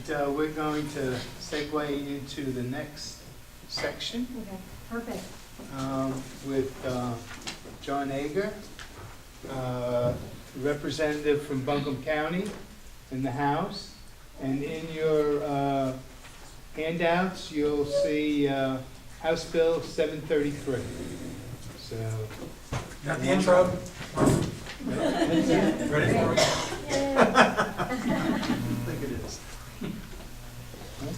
we're going to segue into the next section Okay, perfect. with John Ager, representative from Buncombe County in the House. And in your handouts, you'll see House Bill 733. So, Got the intro? that's it. Ready for it? I think it is.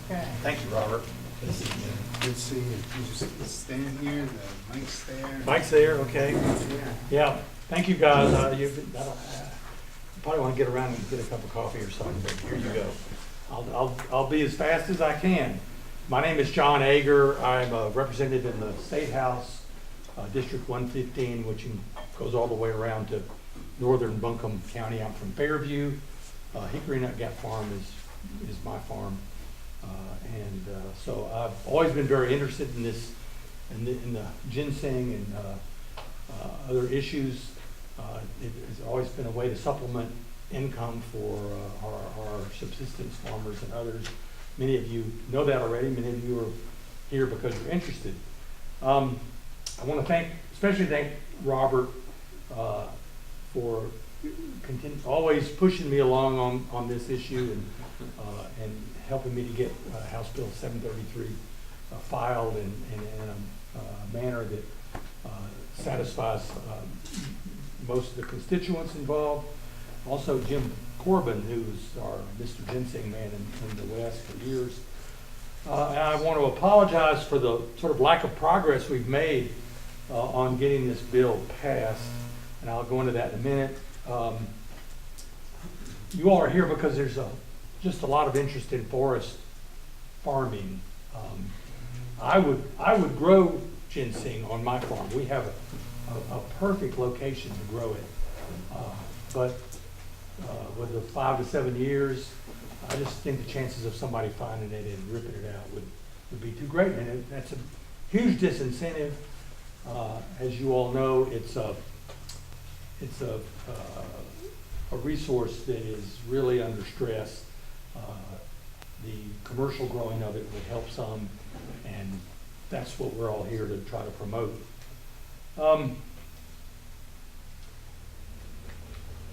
Okay. Thank you, Robert. Good to see you. You just stand here, the mic's there. Mike's there, okay. Yeah. Yeah, thank you guys. You probably want to get around and get a cup of coffee or something, but here you go. I'll be as fast as I can. My name is John Ager. I'm a representative in the State House, District 115, which goes all the way around to northern Buncombe County. I'm from Fairview. Hickory Nut Gap Farm is my farm. So I've always been very interested in this, in the ginseng and other issues. It has always been a way to supplement income for our subsistence farmers and others. Many of you know that already. Many of you are here because you're interested. I want to especially thank Robert for always pushing me along on this issue and helping me to get House Bill 733 filed in a manner that satisfies most of the constituents involved. Also Jim Corbin, who's our Mr. Ginseng man in the West for years. And I want to apologize for the sort of lack of progress we've made on getting this bill passed, and I'll go into that in a minute. You all are here because there's just a lot of interest in forest farming. I would grow ginseng on my farm. We have a perfect location to grow it, but with the 5 to 7 years, I just think the chances of somebody finding it and ripping it out would be too great, and that's a huge disincentive. As you all know, it's a resource that is really under stress. The commercial growing of it would help some, and that's what we're all here to try to promote.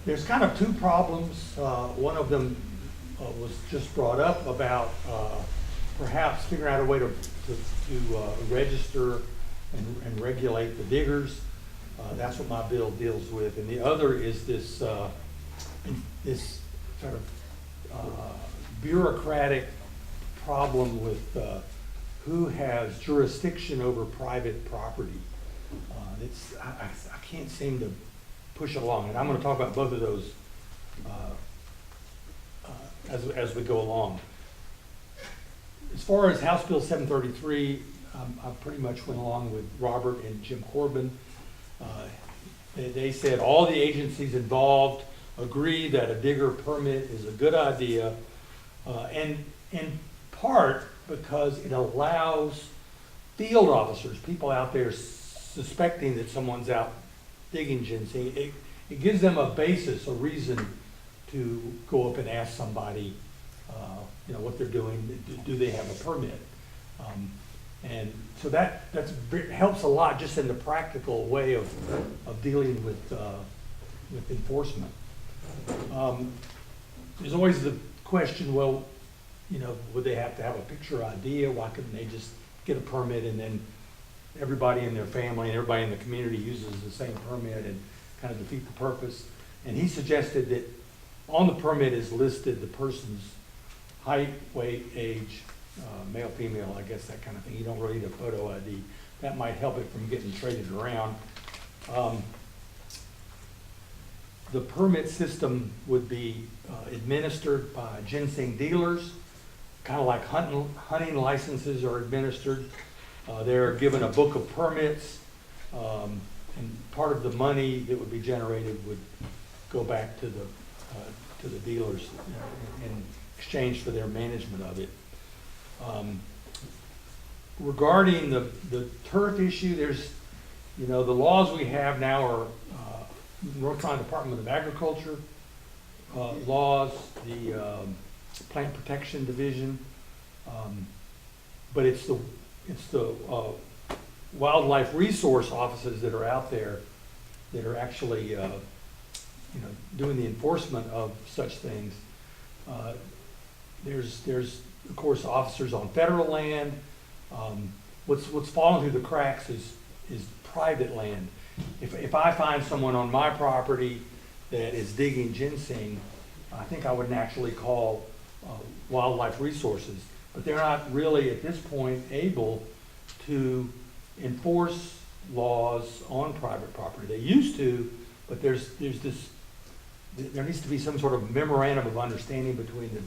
There's kind of two problems. One of them was just brought up about perhaps figuring out a way to register and regulate the diggers. That's what my bill deals with. And the other is this this sort of bureaucratic problem with who has jurisdiction over private property. I can't seem to push it along, and I'm going to talk about both of those as we go along. As far as House Bill 733, I pretty much went along with Robert and Jim Corbin. They said all the agencies involved agree that a digger permit is a good idea, and in part because it allows field officers, people out there suspecting that someone's out digging ginseng, it gives them a basis, a reason to go up and ask somebody, what they're doing. Do they have a permit? And so that helps a lot just in the practical way of dealing with enforcement. There's always the question, well, would they have to have a picture ID? Why couldn't they just get a permit and then everybody in their family and everybody in the community uses the same permit and kind of defeat the purpose? And he suggested that on the permit is listed the person's height, weight, age, male, female, I guess, that kind of thing. You don't really need a photo ID. That might help it from getting traded around. The permit system would be administered by ginseng dealers, kind of like hunting licenses are administered. They're given a book of permits, and part of the money that would be generated would go back to the dealers in exchange for their management of it. Regarding the turf issue, there's, the laws we have now are North Carolina Department of Agriculture laws, the Plant Protection Division. But it's the wildlife resource offices that are out there that are actually, doing the enforcement of such things. There's of course officers on federal land. What's fallen through the cracks is private land. If I find someone on my property that is digging ginseng, I think I would naturally call wildlife resources, but they're not really at this point able to enforce laws on private property. They used to, but there needs to be some sort of memorandum of understanding between the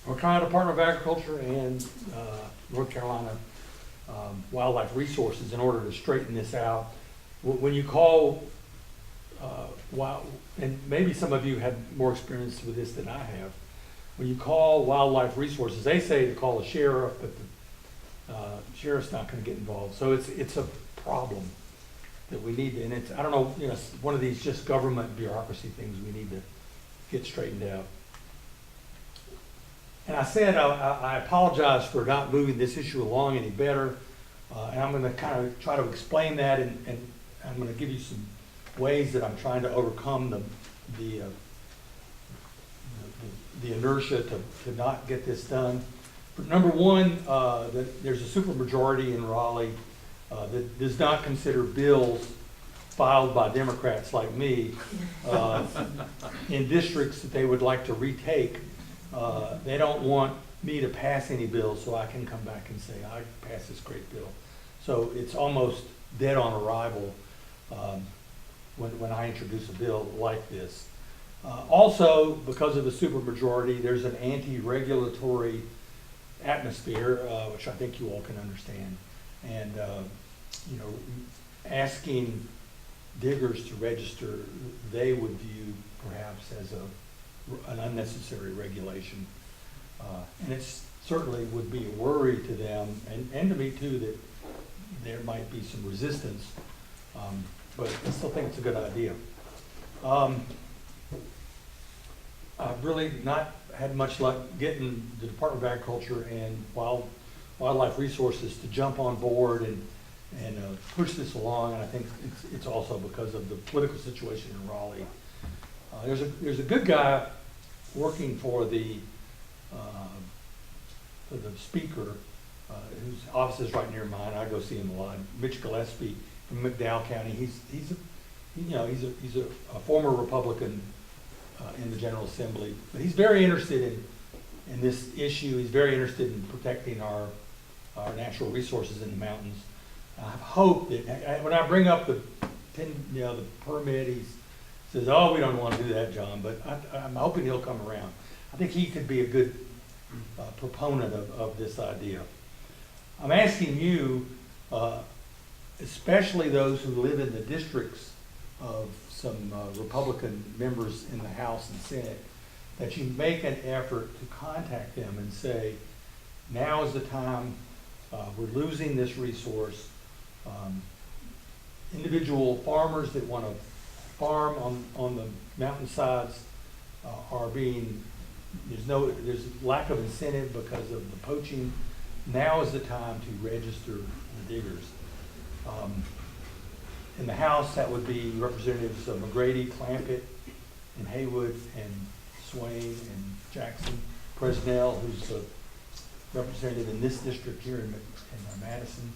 North Carolina Department of Agriculture and North Carolina Wildlife Resources in order to straighten this out. When you call, and maybe some of you have more experience with this than I have, when you call wildlife resources, they say to call the sheriff, but the sheriff's not going to get involved. So it's a problem that we need to, and it's, I don't know, it's one of these just government bureaucracy things we need to get straightened out. And I said I apologize for not moving this issue along any better, and I'm going to kind of try to explain that, and I'm going to give you some ways that I'm trying to overcome the inertia to not get this done. But number one, there's a supermajority in Raleigh that does not consider bills filed by Democrats like me in districts that they would like to retake. They don't want me to pass any bills so I can come back and say, I passed this great bill. So it's almost dead on arrival when I introduce a bill like this. Also, because of the supermajority, there's an anti-regulatory atmosphere, which I think you all can understand. And, asking diggers to register, they would view perhaps as an unnecessary regulation. And it certainly would be a worry to them, and to me too, that there might be some resistance. But I still think it's a good idea. I've really not had much luck getting the Department of Agriculture and Wildlife Resources to jump on board and push this along, and I think it's also because of the political situation in Raleigh. There's a good guy working for the speaker, whose office is right near mine. I go see him a lot. Mitch Gillespie from McDowell County. He's a former Republican in the General Assembly, but he's very interested in this issue. He's very interested in protecting our natural resources in the mountains. I hope that when I bring up the permit, he says, "Oh, we don't want to do that, John." But I'm hoping he'll come around. I think he could be a good proponent of this idea. I'm asking you, especially those who live in the districts of some Republican members in the House and Senate, that you make an effort to contact them and say, now is the time, we're losing this resource. Individual farmers that want to farm on the mountainsides are being, there's lack of incentive because of the poaching. Now is the time to register the diggers. In the House, that would be Representatives of McGrady, Clampett, and Haywood, and Swain, and Jackson, Presnell, who's a representative in this district here in Madison,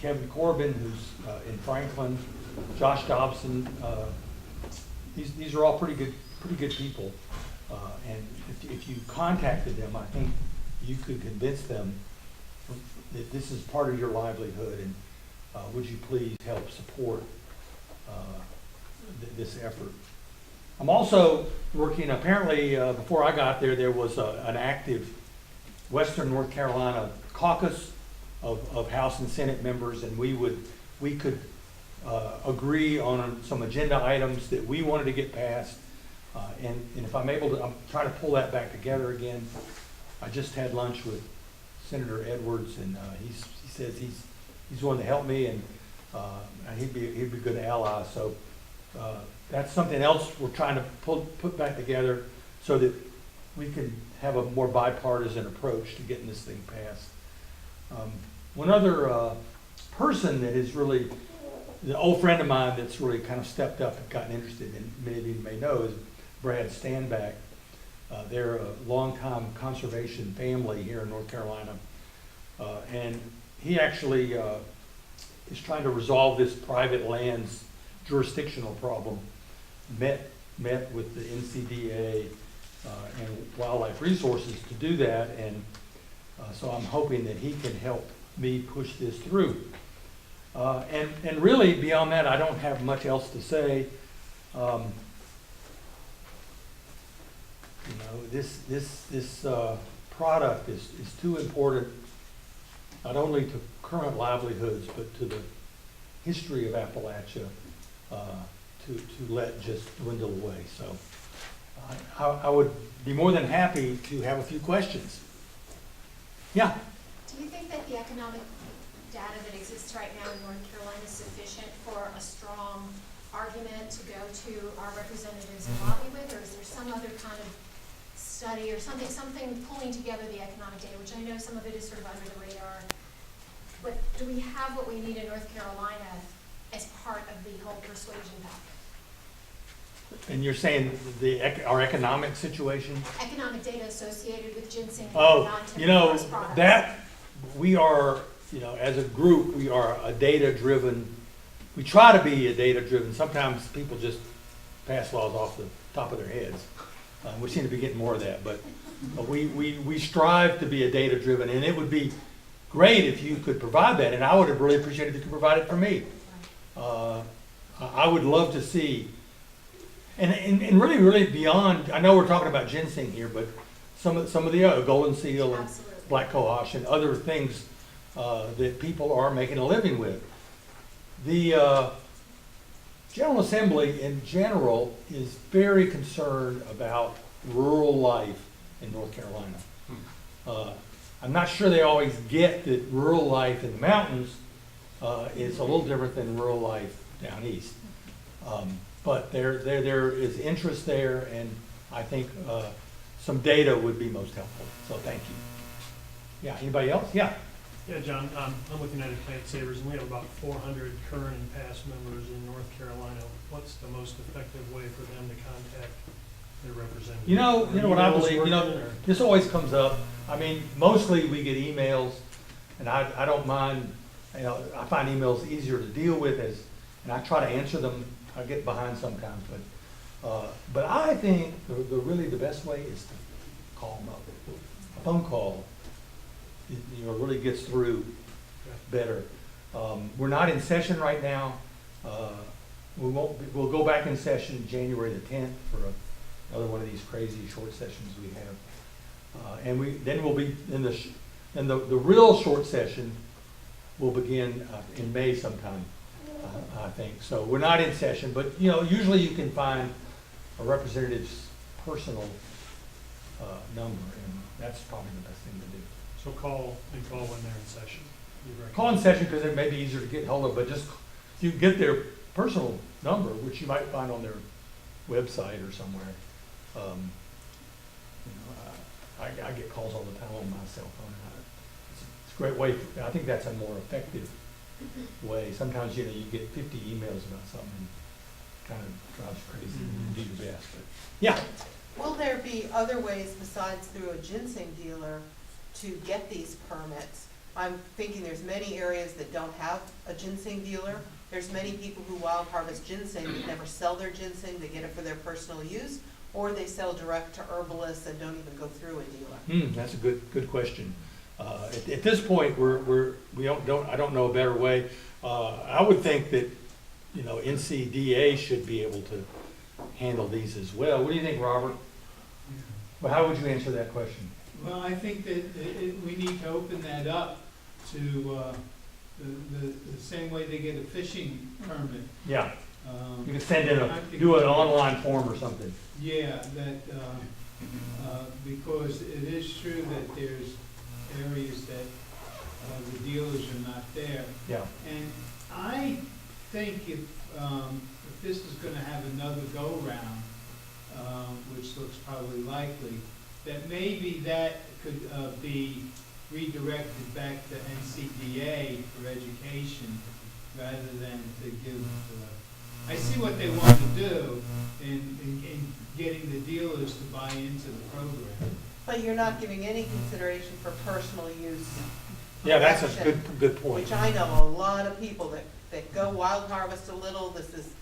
Kevin Corbin, who's in Franklin, Josh Dobson. These are all pretty good people, and if you contacted them, I think you could convince them that this is part of your livelihood, and would you please help support this effort. I'm also working, apparently before I got there was an active Western North Carolina caucus of House and Senate members, and we could agree on some agenda items that we wanted to get passed, and if I'm able to, I'm trying to pull that back together again. I just had lunch with Senator Edwards, and he says he's willing to help me, and he'd be a good ally. So that's something else we're trying to put back together, so that we could have a more bipartisan approach to getting this thing passed. One other person that is really, an old friend of mine that's really kind of stepped up and gotten interested, and many of you may know, is Brad Standback. They're a longtime conservation family here in North Carolina. And he actually is trying to resolve this private lands jurisdictional problem. Met with the NCDA and Wildlife Resources to do that, and so I'm hoping that he can help me push this through. And really, beyond that, I don't have much else to say. This product is too important, not only to current livelihoods, but to the history of Appalachia, to let just dwindle away. So I would be more than happy to have a few questions. Yeah? Do you think that the economic data that exists right now in North Carolina is sufficient for a strong argument to go to our representatives and lobby with, or is there some other kind of study or something pulling together the economic data, which I know some of it is sort of under the radar, but do we have what we need in North Carolina as part of the whole persuasion package? And you're saying our economic situation? Economic data associated with ginseng and Oh, non-timber forest products. that we are, as a group, we are a data-driven, we try to be a data-driven. Sometimes people just pass laws off the top of their heads. We seem to be getting more of that, but we strive to be a data-driven, and it would be great if you could provide that, and I would have really appreciated if you could provide it for me. I would love to see, and really beyond, I know we're talking about ginseng here, but some of the other golden seal and Absolutely. black cohosh and other things that people are making a living with. The General Assembly in general is very concerned about rural life in North Carolina. I'm not sure they always get that rural life in the mountains is a little different than rural life down east. But there is interest there, and I think some data would be most helpful. So thank you. Yeah, anybody else? Yeah. Yeah, John, I'm with United Plant Savers, and we have about 400 current and past members in North Carolina. What's the most effective way for them to contact their representative? You know what I Emails believe, working, or- this always comes up. I mean, mostly we get emails, and I don't mind, I find emails easier to deal with and I try to answer them. I get behind sometimes, but I think really the best way is to call them up. A phone call, really gets through better. We're not in session right now. We'll go back in session January the 10th for another one of these crazy short sessions we have. And then we'll be in the real short session will begin in May sometime, I think. So we're not in session, but usually you can find a representative's personal number, and that's probably the best thing to do. So call when they're in session. You recommend? Call in session because it may be easier to get hold of, but just you get their personal number, which you might find on their website or somewhere. I get calls all the time on my cell phone. It's a great way. I think that's a more effective way. Sometimes you get 50 emails about something, and kind of drives you crazy. And you do your best, but yeah. Will there be other ways besides through a ginseng dealer to get these permits? I'm thinking there's many areas that don't have a ginseng dealer. There's many people who wild harvest ginseng that never sell their ginseng. They get it for their personal use, or they sell direct to herbalists and don't even go through a dealer. That's a good question. At this point, I don't know a better way. I would think that NCDA should be able to handle these as well. What do you think, Robert? Well, how would you answer that question? Well, I think that we need to open that up to the same way they get a fishing permit. Yeah, you could send in do an online form or something. Yeah, because it is true that there's areas that the dealers are not there. Yeah. And I think if this is going to have another go-round, which looks probably likely, that maybe that could be redirected back to NCDA for education rather than to give, I see what they want to do in getting the dealers to buy into the program. But you're not giving any consideration for personal use. Yeah, that's a collection, good point. Which I know a lot of people that go wild harvest a little, this is,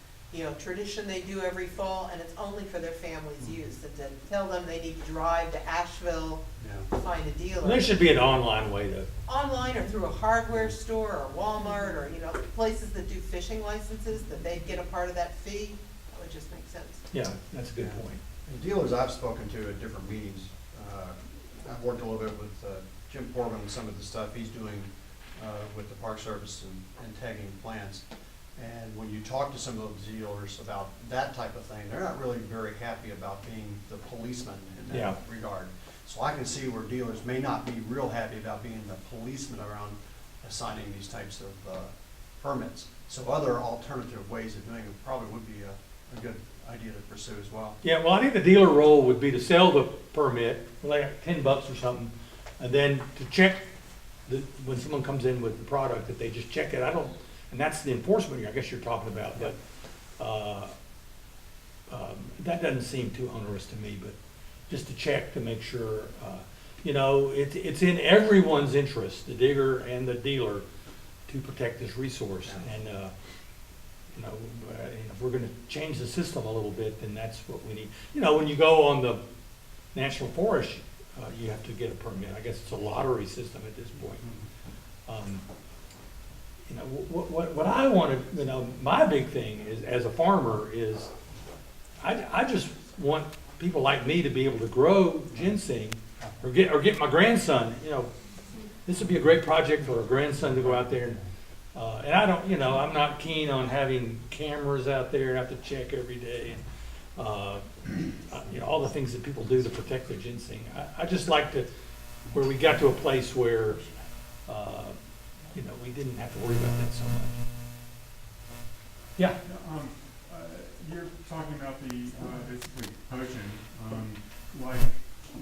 tradition they do every fall, and it's only for their family's use. And to tell them they need to drive to Asheville to find a dealer. There should be an online way to, Online or through a hardware store or Walmart or, places that do fishing licenses, that they'd get a part of that fee, that would just make sense. yeah, that's a good point. And dealers I've spoken to at different meetings, I've worked a little bit with Jim Corbin and some of the stuff he's doing with the Park Service and tagging plants. And when you talk to some of those dealers about that type of thing, they're not really very happy about being the policeman in Yeah. that regard. So I can see where dealers may not be real happy about being the policeman around assigning these types of permits. So other alternative ways of doing it probably would be a good idea to pursue as well. Yeah, well, I think the dealer role would be to sell the permit, like $10 or something, and then to check when someone comes in with the product, that they just check it. And that's the enforcement I guess you're talking about, but that doesn't seem too onerous to me, but just to check to make sure, it's in everyone's interest, the digger and the dealer, to protect this resource. And, if we're gonna change the system a little bit, then that's what we need. When you go on the National Forest, you have to get a permit. I guess it's a lottery system at this point. What I wanted, my big thing is, as a farmer, is I just want people like me to be able to grow ginseng, or get my grandson, this would be a great project for a grandson to go out there and I don't, I'm not keen on having cameras out there and have to check every day. All the things that people do to protect their ginseng. I just like to, where we got to a place where, we didn't have to worry about that so much. Yeah. You're talking about the, basically poaching,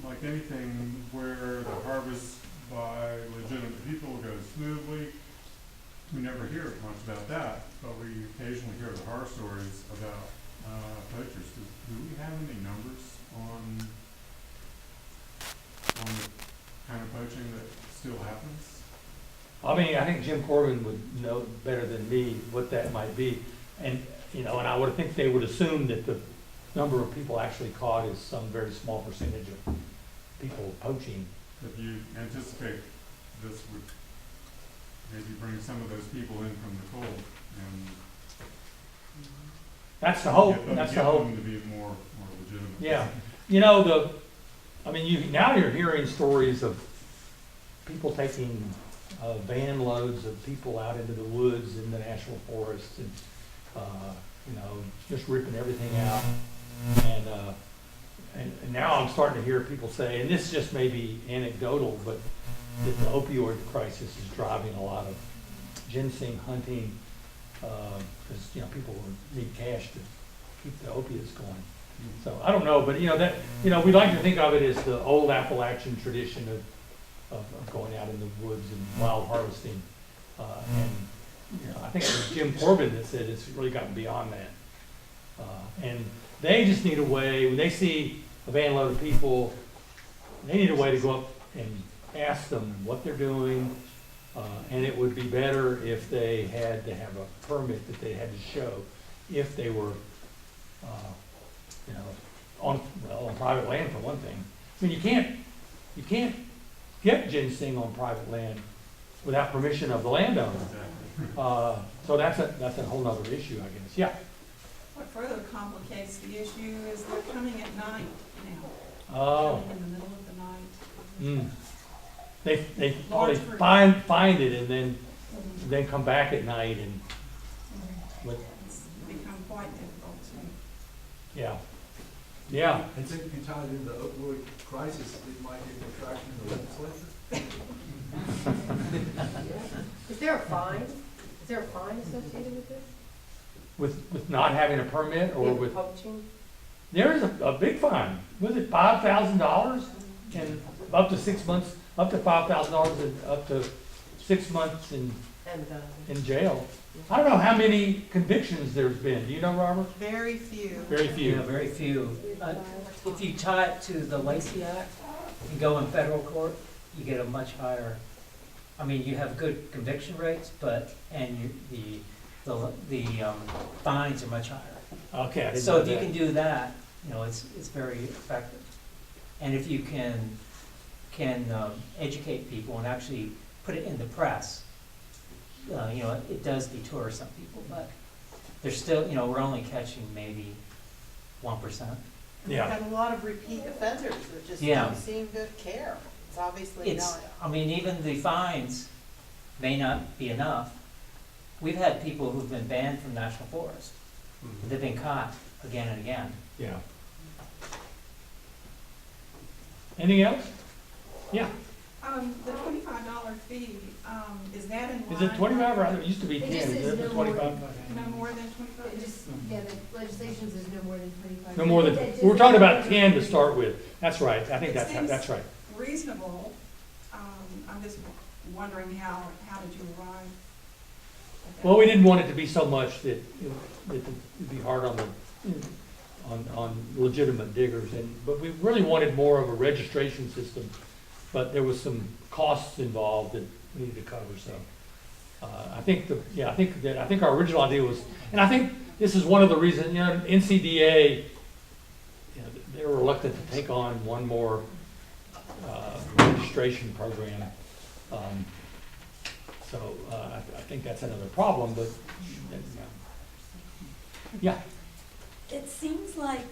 like anything where the harvest by legitimate people goes smoothly. We never hear much about that, but we occasionally hear the horror stories about poachers. Do we have any numbers on the kind of poaching that still happens? I mean, I think Jim Corbin would know better than me what that might be. And, and I would think they would assume that the number of people actually caught is some very small percentage of people poaching. If you anticipate this would maybe bring some of those people in from the cold and That's the hope, get that's the hope. them to be more legitimate. Yeah, now you're hearing stories of people taking van loads of people out into the woods in the national forests and, just ripping everything out. And now I'm starting to hear people say, and this just may be anecdotal, but that the opioid crisis is driving a lot of ginseng hunting, because, people need cash to keep the opiates going. So I don't know, but we like to think of it as the old Appalachian tradition of going out in the woods and wild harvesting. I think it was Jim Corbin that said it's really gotten beyond that. And they just need a way, when they see a van load of people, they need a way to go up and ask them what they're doing. And it would be better if they had to have a permit that they had to show if they were, on private land for one thing. I mean, you can't get ginseng on private land without permission of the landowner. So that's a whole nother issue, I guess. Yeah. What further complicates the issue is they're coming at night now. Oh. Coming in the middle of the night. They probably find it and then come back at night and with, It's become quite difficult to. yeah. I think if you tied in the opioid crisis, it might get more traction in the legislature. Is there a fine? Is there a fine associated with this? With not having a permit or Yeah, with, poaching? there is a big fine. Was it $5,000? and up to 6 months, up to $5,000 and up to 6 months in jail. I don't know how many convictions there's been. Do you know, Robert? Very few. Very few. Yeah, very few. If you tie it to the Lacey Act and go in federal court, you get a much higher, I mean, you have good conviction rates, but, and the fines are much higher. Okay, I didn't So know if you that. can do that, it's very effective. And if you can educate people and actually put it in the press, it does deter some people, but there's still, we're only catching maybe 1%. We've Yeah. had a lot of repeat offenders that just Yeah. don't seem to care. It's obviously not. I mean, even the fines may not be enough. We've had people who've been banned from national forest. They've been caught again and again. Yeah. Anything else? Yeah. The $25 fee, is that in line? Is it 25 or it used to be It 10? just Is says it no more. 25? No more than 25? It just, yeah, the legislation says no more than 25. No more than, That just- we were talking about 10 to start with. That's right. I think It that's seems- right. Reasonable. I'm just wondering how did you arrive at that? Well, we didn't want it to be so much that it'd be hard on legitimate diggers, but we really wanted more of a registration system. But there was some costs involved that we needed to cover, so. I think our original idea was, and I think this is one of the reasons, NCDA, they're reluctant to take on one more registration program. So I think that's another problem, but, yeah. It seems like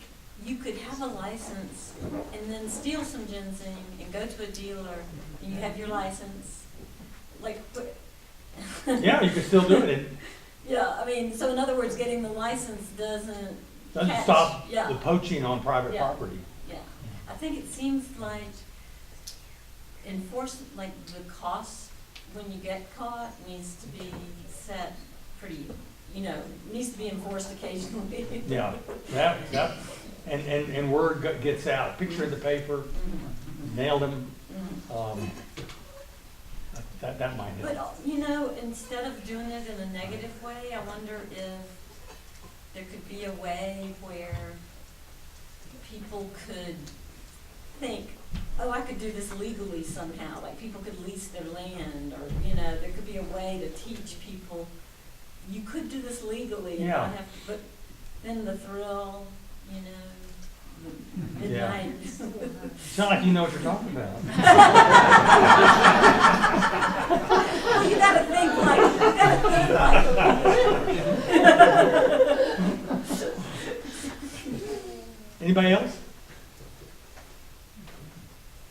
you could have a license and then steal some ginseng and go to a dealer and you have your license, like, Yeah, you can still do it. yeah, I mean, so in other words, getting the license doesn't catch. Stop Yeah. the poaching on private Yeah. property. Yeah, I think it seems like like the cost when you get caught needs to be set pretty, needs to be enforced occasionally. Yeah, and word gets out, picture in the paper, nailed him, that might help. But, instead of doing it in a negative way, I wonder if there could be a way where people could think, oh, I could do this legally somehow, like people could lease their land, or, there could be a way to teach people, you could do this legally and not have to, but then the thrill, the midnight. Sound like you know what you're talking about. You gotta think like. Anybody else?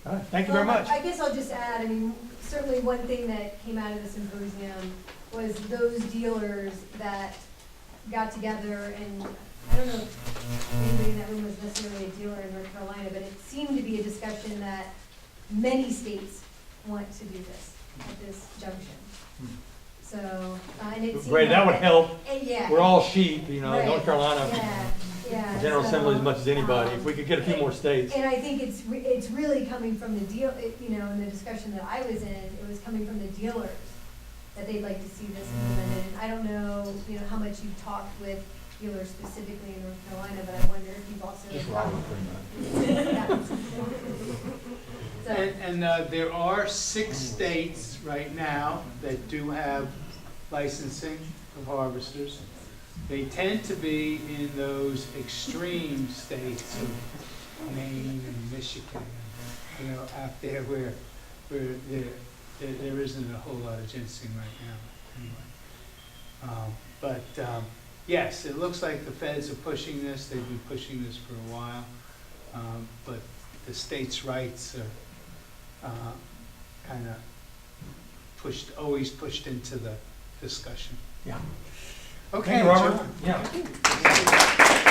All right, thank you very much. I guess I'll just add, certainly one thing that came out of the symposium was those dealers that got together, and I don't know if anybody in that room was necessarily a dealer in North Carolina, but it seemed to be a discussion that many states want to do this at this junction. So, and it seemed Great, that would like- help. Yeah. We're all sheep, Right. North Carolina, Yeah. General so, Assembly as much as anybody. If we could get a few more states. And I think it's really coming from the deal, in the discussion that I was in, it was coming from the dealers that they'd like to see this implemented. And I don't know, how much you've talked with dealers specifically in North Carolina, but I wonder if you've also. Just Robert, pretty much. So, And there are 6 states right now that do have licensing of harvesters. They tend to be in those extreme states of Maine and Michigan, out there where there isn't a whole lot of ginseng right now, anyway. But yes, it looks like the feds are pushing this. They've been pushing this for a while, but the states' rights are kind of always pushed into the discussion. Yeah. Okay, Thank you, Robert. John. Yeah.